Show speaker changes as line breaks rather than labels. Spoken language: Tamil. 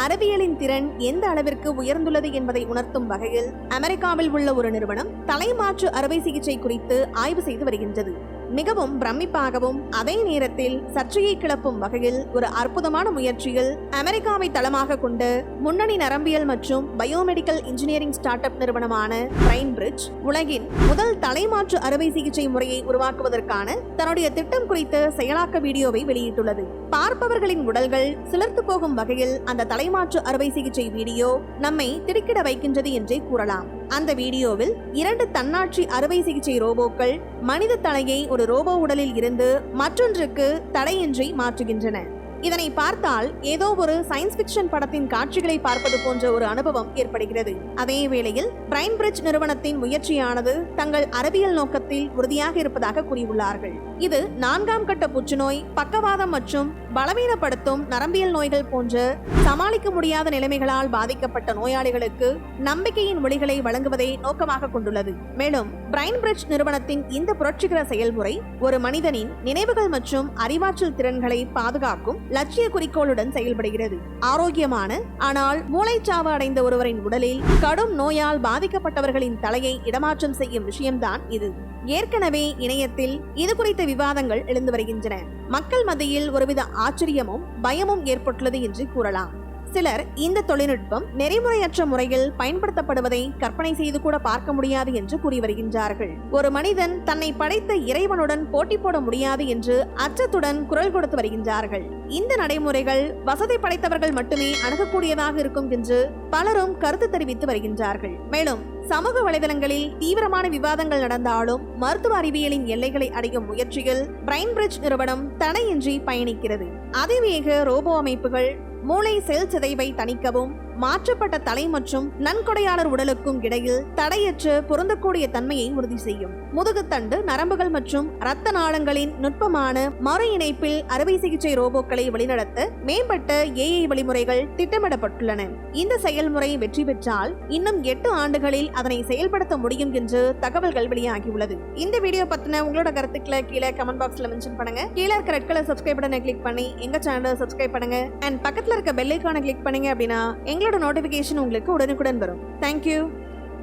அறிவியலின் திறன் எந்த அளவிற்கு உயர்ந்துள்ளது என்பதை உணர்த்தும் வகையில் அமெரிக்காவில் உள்ள ஒரு நிறுவனம் தலைமாற்று அறுவை சிகிச்சை குறித்து ஆய்வு செய்து வருகின்றது. மிகவும் பிரமிப்பாகவும் அதே நேரத்தில் சர்ச்சையை கிளப்பும் வகையில் ஒரு அற்புதமான முயற்சியில் அமெரிக்காவை தளமாக கொண்டு முன்னணி நரம்பியல் மற்றும் பயோமெடிக்கல் இன்ஜினியரிங் ஸ்டார்ட் அப் நிறுவனமான பிரைன் பிரிட்ஜ் உலகின் முதல் தலைமாற்று அறுவை சிகிச்சை முறையை உருவாக்குவதற்கான தன்னுடைய திட்டம் குறித்த செயலாக்க வீடியோவை வெளியிட்டுள்ளது. பார்ப்பவர்களின் உடல்கள் சிலிர்த்து போகும் வகையில் அந்த தலைமாற்று அறுவை சிகிச்சை வீடியோ நம்மை திடுக்கிட வைக்கின்றது என்றே கூறலாம். அந்த வீடியோவில் 2 தன்னாட்சி அறுவை சிகிச்சை ரோபோக்கள் மனித தலையை ஒரு ரோபோ உடலில் இருந்து மற்றொன்றுக்கு தடையின்றி மாற்றுகின்றன. இதனை பார்த்தால் ஏதோ ஒரு சயின்ஸ் பிக்ஷன் படத்தின் காட்சிகளை பார்ப்பது போன்ற ஒரு அனுபவம் ஏற்படுகிறது. அதே வேளையில் பிரைன் பிரிட்ஜ் நிறுவனத்தின் முயற்சியானது தங்கள் அறிவியல் நோக்கத்தில் உறுதியாக இருப்பதாக கூறியுள்ளார்கள். இது 4ஆம் கட்ட புற்றுநோய், பக்கவாதம் மற்றும் பலவீனப்படுத்தும் நரம்பியல் நோய்கள் போன்ற சமாளிக்க முடியாத நிலைமைகளால் பாதிக்கப்பட்ட நோயாளிகளுக்கு நம்பிக்கையின் ஒளிகளை வழங்குவதை நோக்கமாக கொண்டுள்ளது. மேலும் பிரைன் பிரிட்ஜ் நிறுவனத்தின் இந்த புரட்சிகர செயல்முறை ஒரு மனிதனின் நினைவுகள் மற்றும் அறிவாற்றல் திறன்களை பாதுகாக்கும் லட்சிய குறிக்கோளுடன் செயல்படுகிறது. ஆரோக்கியமான ஆனால் மூளைச்சாவு அடைந்த ஒருவரின் உடலில் கடும் நோயால் பாதிக்கப்பட்டவர்களின் தலையை இடமாற்றம் செய்யும் விஷயம்தான் இது. ஏற்கனவே இணையத்தில் இது குறித்த விவாதங்கள் எழுந்து வருகின்றன. மக்கள் மத்தியில் ஒருவித ஆச்சரியமும் பயமும் ஏற்பட்டுள்ளது என்று கூறலாம். சிலர் இந்த தொழில்நுட்பம் நெறிமுறையற்ற முறையில் பயன்படுத்தப்படுவதை கற்பனை செய்து கூட பார்க்க முடியாது என்று கூறி வருகின்றார்கள். ஒரு மனிதன் தன்னை படைத்த இறைவனுடன் போட்டி போட முடியாது என்று அச்சத்துடன் குரல் கொடுத்து வருகின்றார்கள். இந்த நடைமுறைகள் வசதி படைத்தவர்கள் மட்டுமே அணுகக்கூடியதாக இருக்கும் என்று பலரும் கருத்து தெரிவித்து வருகின்றார்கள். மேலும் சமூக வலைதளங்களில் தீவிரமான விவாதங்கள் நடந்தாலும் மருத்துவ அறிவியலின் எல்லைகளை அடையும் முயற்சியில் பிரைன் பிரிட்ஜ் நிறுவனம் தடையின்றி பயணிக்கிறது. அதிவேக ரோபோ அமைப்புகள் மூளை செல் சிதைவை தணிக்கவும் மாற்றப்பட்ட தலை மற்றும் நன்கொடையாளர் உடலுக்கும் இடையில் தடையற்ற பொருந்தக்கூடிய தன்மையை உறுதி செய்யும். முதுகுத்தண்டு, நரம்புகள் மற்றும் இரத்த நாளங்களின் நுட்பமான மறு இணைப்பில் அறுவை சிகிச்சை ரோபோக்களை வழிநடத்த மேம்பட்ட AI வழிமுறைகள் திட்டமிடப்பட்டுள்ளன. இந்த செயல்முறை வெற்றி பெற்றால் இன்னும் 8 ஆண்டுகளில் அதனை செயல்படுத்த முடியும் என்று தகவல்கள் வெளியாகியுள்ளது. இந்த வீடியோ பத்தின உங்களோட கருத்துக்களை கீழே கமெண்ட் பாக்ஸ்ல மென்ஷன் பண்ணுங்க. கீழே இருக்க ரெட் கலர் சப்ஸ்கிரைப் பட்டனை கிளிக் பண்ணி எங்க சேனலை சப்ஸ்கிரைப் பண்ணுங்க. அண்ட் பக்கத்துல இருக்க பெல் ஐகானை கிளிக் பண்ணீங்க அப்படின்னா எங்களோட நோட்டிபிகேஷன் உங்களுக்கு உடனுக்குடன் வரும். தேங்க்யூ.